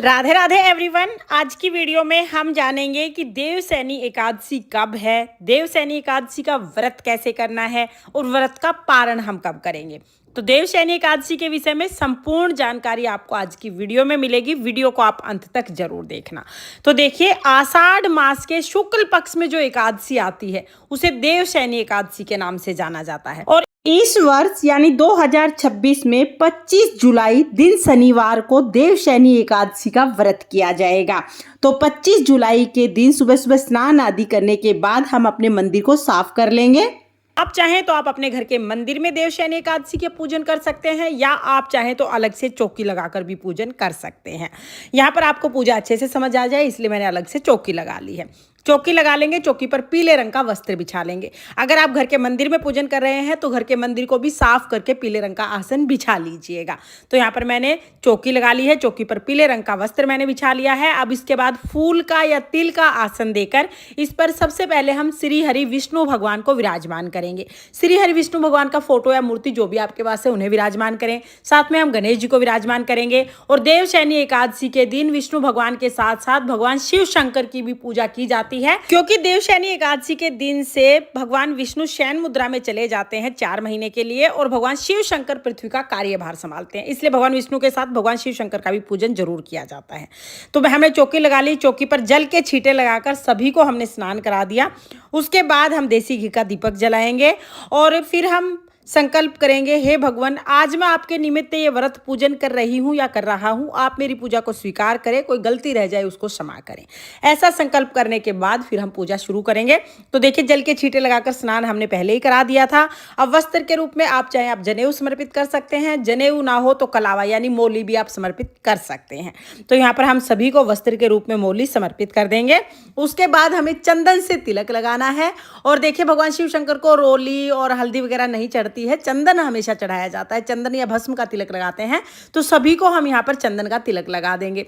Radhe Radhe everyone. आज की video में हम जानेंगे कि देवसैनी एकादशी कब है, देवसैनी एकादशी का व्रत कैसे करना है और व्रत का पारण हम कब करेंगे। तो देवसैनी एकादशी के विषय में संपूर्ण जानकारी आपको आज की वीडियो में मिलेगी। वीडियो को आप अंत तक जरूर देखना। तो देखिए, आषाढ़ मास के शुक्ल पक्ष में जो एकादशी आती है उसे देवसैनी एकादशी के नाम से जाना जाता है और इस वर्ष यानी 2026 में 25 जुलाई दिन शनिवार को देवशैनी एकादशी का व्रत किया जाएगा। तो 25 जुलाई के दिन सुबह सुबह स्नान आदि करने के बाद हम अपने मंदिर को साफ कर लेंगे। आप चाहें तो आप अपने घर के मंदिर में देवशैनी एकादशी के पूजन कर सकते हैं या आप चाहें तो अलग से चौकी लगाकर भी पूजन कर सकते हैं। यहाँ पर आपको पूजा अच्छे से समझ आ जाए इसलिए मैंने अलग से चौकी लगा ली है। चौकी लगा लेंगे, चौकी पर पीले रंग का वस्त्र बिछा लेंगे। अगर आप घर के मंदिर में पूजन कर रहे हैं तो घर के मंदिर को भी साफ करके पीले रंग का आसन बिछा लीजिएगा। तो यहाँ पर मैंने चौकी लगा ली है, चौकी पर पीले रंग का वस्त्र मैंने बिछा लिया है। अब इसके बाद फूल का या तिल का आसन देकर इस पर सबसे पहले हम श्री हरि विष्णु भगवान को विराजमान करेंगे। श्री हरि विष्णु भगवान का फोटो या मूर्ति जो भी आपके पास है उन्हें विराजमान करें। साथ में हम गणेश जी को विराजमान करेंगे और देवशैनी एकादशी के दिन विष्णु भगवान के साथ साथ भगवान शिव शंकर की भी पूजा की जाती है, क्योंकि देवशैनी एकादशी के दिन से भगवान विष्णु शयन मुद्रा में चले जाते हैं 4 महीने के लिए और भगवान शिव शंकर पृथ्वी का कार्यभार संभालते हैं। इसलिए भगवान विष्णु के साथ भगवान शिव शंकर का भी पूजन जरूर किया जाता है। तो हमने चौकी लगा ली, चौकी पर जल के छींटे लगाकर सभी को हमने स्नान करा दिया। उसके बाद हम देसी घी का दीपक जलाएंगे और फिर हम संकल्प करेंगे, हे भगवान, आज मैं आपके निमित्त ये व्रत पूजन कर रही हूँ या कर रहा हूँ, आप मेरी पूजा को स्वीकार करें, कोई गलती रह जाए उसको क्षमा करें। ऐसा संकल्प करने के बाद फिर हम पूजा शुरू करेंगे। तो देखिए, जल के छींटे लगाकर स्नान हमने पहले ही करा दिया था। अब वस्त्र के रूप में आप चाहें आप जनेऊ समर्पित कर सकते हैं, जनेऊ ना हो तो कलावा यानी मोली भी आप समर्पित कर सकते हैं। तो यहाँ पर हम सभी को वस्त्र के रूप में मोली समर्पित कर देंगे। उसके बाद हमें चंदन से तिलक लगाना है और देखिए, भगवान शिव शंकर को रोली और हल्दी वगैरह नहीं चढ़ती है, चंदन हमेशा चढ़ाया जाता है। चंदन या भस्म का तिलक लगाते हैं, तो सभी को हम यहाँ पर चंदन का तिलक लगा देंगे।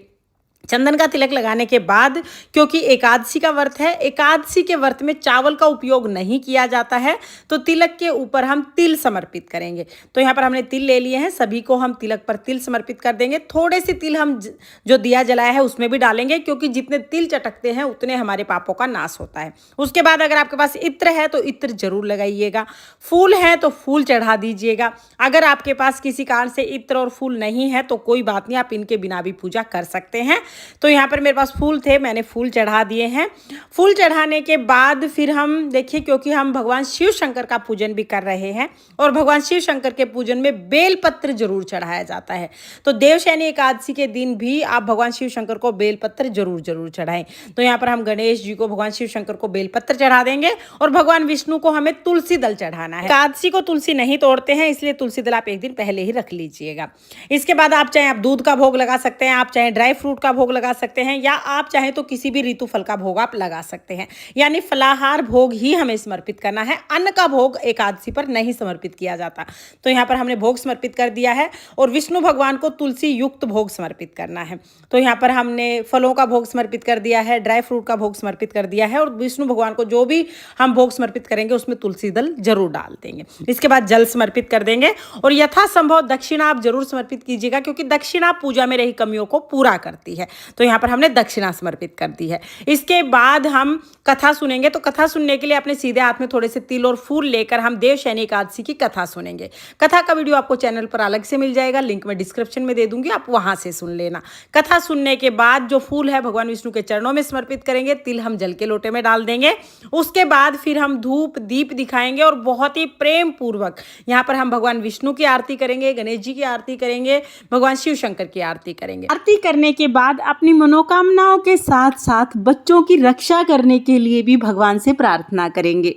चंदन का तिलक लगाने के बाद, क्योंकि एकादशी का व्रत है, एकादशी के व्रत में चावल का उपयोग नहीं किया जाता है, तो तिलक के ऊपर हम तिल समर्पित करेंगे। तो यहाँ पर हमने तिल ले लिए हैं, सभी को हम तिलक पर तिल समर्पित कर देंगे। थोड़े से तिल हम जो दिया जलाया है उसमें भी डालेंगे, क्योंकि जितने तिल चटकते हैं उतने हमारे पापों का नाश होता है। उसके बाद अगर आपके पास इत्र है तो इत्र जरूर लगाइएगा, फूल है तो फूल चढ़ा दीजिएगा। अगर आपके पास किसी कारण से इत्र और फूल नहीं है तो कोई बात नहीं, आप इनके बिना भी पूजा कर सकते हैं। तो यहाँ पर मेरे पास फूल थे, मैंने फूल चढ़ा दिए हैं। फूल चढ़ाने के बाद फिर हम देखिए, क्योंकि हम भगवान शिव शंकर का पूजन भी कर रहे हैं और भगवान शिव शंकर के पूजन में बेलपत्र जरूर चढ़ाया जाता है। तो देवशैनी एकादशी के दिन भी आप भगवान शिव शंकर को बेलपत्र जरूर चढ़ाएं। तो यहाँ पर हम गणेश जी को, भगवान शिव शंकर को बेलपत्र चढ़ा देंगे और भगवान विष्णु को हमें तुलसी दल चढ़ाना है। एकादशी को तुलसी नहीं तोड़ते हैं, इसलिए तुलसी दल आप एक दिन पहले ही रख लीजिएगा। इसके बाद आप चाहे आप दूध का भोग लगा सकते हैं, आप चाहे ड्राई फ्रूट का भोग लगा सकते हैं या आप चाहें तो किसी भी ऋतु फल का भोग आप लगा सकते हैं। यानी फलाहार भोग ही हमें समर्पित करना है, अन्न का भोग एकादशी पर नहीं समर्पित किया जाता। तो यहाँ पर हमने भोग समर्पित कर दिया है और विष्णु भगवान को तुलसी युक्त भोग समर्पित करना है। तो यहाँ पर हमने फलों का भोग समर्पित कर दिया है, ड्राई फ्रूट का भोग समर्पित कर दिया है और विष्णु भगवान को जो भी हम भोग समर्पित करेंगे उसमें तुलसी दल जरूर डाल देंगे। इसके बाद जल समर्पित कर देंगे और यथासंभव दक्षिणा आप जरूर समर्पित कीजिएगा, क्योंकि दक्षिणा पूजा में रही कमियों को पूरा करती है। तो यहाँ पर हमने दक्षिणा समर्पित कर दी है। इसके बाद हम कथा सुनेंगे। तो कथा सुनने के लिए अपने सीधे हाथ में थोड़े से तिल और फूल लेकर हम देवशैनी एकादशी की कथा सुनेंगे। कथा का वीडियो आपको चैनल पर अलग से मिल जाएगा, लिंक मैं डिस्क्रिप्शन में दे दूंगी, आप वहां से सुन लेना। कथा सुनने के बाद जो फूल है भगवान विष्णु के चरणों में समर्पित करेंगे, तिल हम जल के लोटे में डाल देंगे। उसके बाद फिर हम धूप दीप दिखाएंगे और बहुत ही प्रेम पूर्वक यहाँ पर हम भगवान विष्णु की आरती करेंगे, गणेश जी की आरती करेंगे, भगवान शिव शंकर की आरती करेंगे। आरती करने के बाद अपनी मनोकामनाओं के साथ साथ बच्चों की रक्षा करने के लिए भी भगवान से प्रार्थना करेंगे।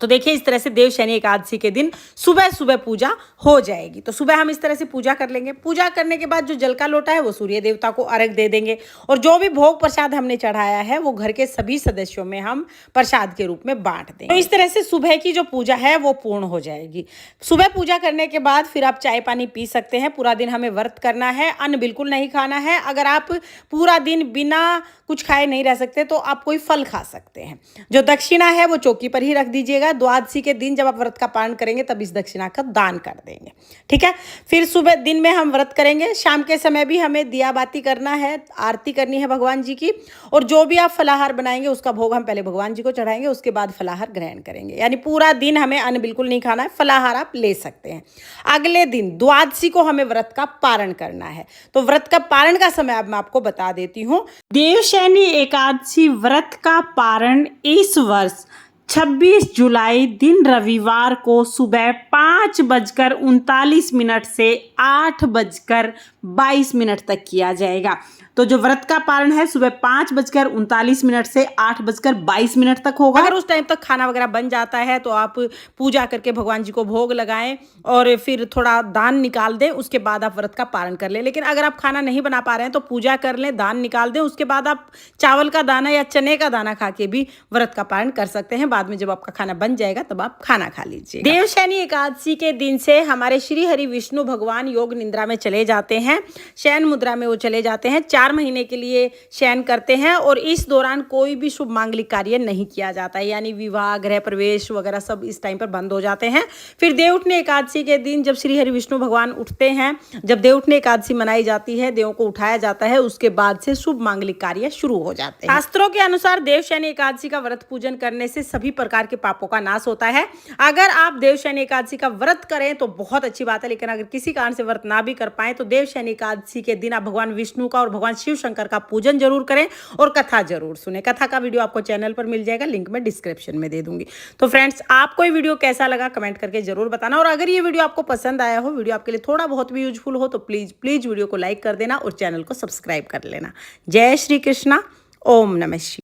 तो देखिए, इस तरह से देवशैनी एकादशी के दिन सुबह सुबह पूजा हो जाएगी। तो सुबह हम इस तरह से पूजा कर लेंगे। पूजा करने के बाद जो जल का लोटा है वो सूर्य देवता को अर्घ दे देंगे और जो भी भोग प्रसाद हमने चढ़ाया है वो घर के सभी सदस्यों में हम प्रसाद के रूप में बांट देंगे। तो इस तरह से सुबह की जो पूजा है वो पूर्ण हो जाएगी। सुबह पूजा करने के बाद फिर आप चाय पानी पी सकते हैं। पूरा दिन हमें व्रत करना है, अन्न बिल्कुल नहीं खाना है। अगर आप पूरा दिन बिना कुछ खाए नहीं रह सकते तो आप कोई फल खा सकते हैं। जो दक्षिणा है वो चौकी पर ही रख दीजिएगा, जाएगा। द्वादशी के दिन जब आप व्रत का पालन करेंगे तब इस दक्षिणा का दान कर देंगे, ठीक है। फिर सुबह दिन में हम व्रत करेंगे, शाम के समय भी हमें दिया बाती करना है, आरती करनी है भगवान जी की, और जो भी आप फलाहार बनाएंगे उसका भोग हम पहले भगवान जी को चढ़ाएंगे, उसके बाद फलाहार ग्रहण करेंगे। यानी पूरा दिन हमें अन्न बिल्कुल नहीं खाना है, फलाहार आप ले सकते हैं। अगले दिन द्वादशी को हमें व्रत का पारण करना है। तो व्रत का पारण का समय अब मैं आपको बता देती हूँ। देवशयनी एकादशी व्रत का पारण इस वर्ष 26 जुलाई दिन रविवार को सुबह 5:39 से 8:22 तक किया जाएगा। तो जो व्रत का पारण है सुबह 5:39 से 8:22 तक होगा। अगर उस टाइम तक खाना वगैरह बन जाता है तो आप पूजा करके भगवान जी को भोग लगाएं और फिर थोड़ा दान निकाल दें, उसके बाद आप व्रत का पारण कर लें। लेकिन अगर आप खाना नहीं बना पा रहे हैं तो पूजा कर लें, दान निकाल दें, उसके बाद आप चावल का दाना या चने का दाना खा के भी व्रत का पारण कर सकते हैं। बाद में जब आपका खाना बन जाएगा तब आप खाना खा लीजिए। देवशयनी एकादशी के दिन से हमारे श्री हरि विष्णु भगवान योग निद्रा में चले जाते हैं, शयन मुद्रा में वो चले जाते हैं। 4 महीने के लिए शयन करते हैं और इस दौरान कोई भी शुभ मांगलिक कार्य नहीं किया जाता है, यानी विवाह, गृह प्रवेश वगैरह सब इस टाइम पर बंद हो जाते हैं। फिर देवउठनी एकादशी के दिन जब श्री हरि विष्णु भगवान उठते हैं, जब देवउठनी एकादशी मनाई जाती है, देवों को उठाया जाता है, उसके बाद से शुभ मांगलिक कार्य शुरू हो जाते हैं। शास्त्रों के अनुसार देवशयनी एकादशी का व्रत पूजन करने से सभी प्रकार के पापों का नाश होता है। अगर आप देवशयनी एकादशी का व्रत करें तो बहुत अच्छी बात है, लेकिन अगर किसी कारण से व्रत ना भी कर पाए तो देवशयनी एकादशी के दिन आप भगवान विष्णु का और भगवान शिव शंकर का पूजन जरूर करें और कथा जरूर सुने। कथा का वीडियो आपको चैनल पर मिल जाएगा, लिंक मैं डिस्क्रिप्शन में दे दूंगी। तो फ्रेंड्स, आपको ये वीडियो कैसा लगा कमेंट करके जरूर बताना, और अगर ये वीडियो आपको पसंद आया हो, वीडियो आपके लिए थोड़ा बहुत भी यूजफुल हो, तो प्लीज वीडियो को लाइक कर देना और चैनल को सब्सक्राइब कर लेना। जय श्री कृष्णा, ओम नमः शिवाय।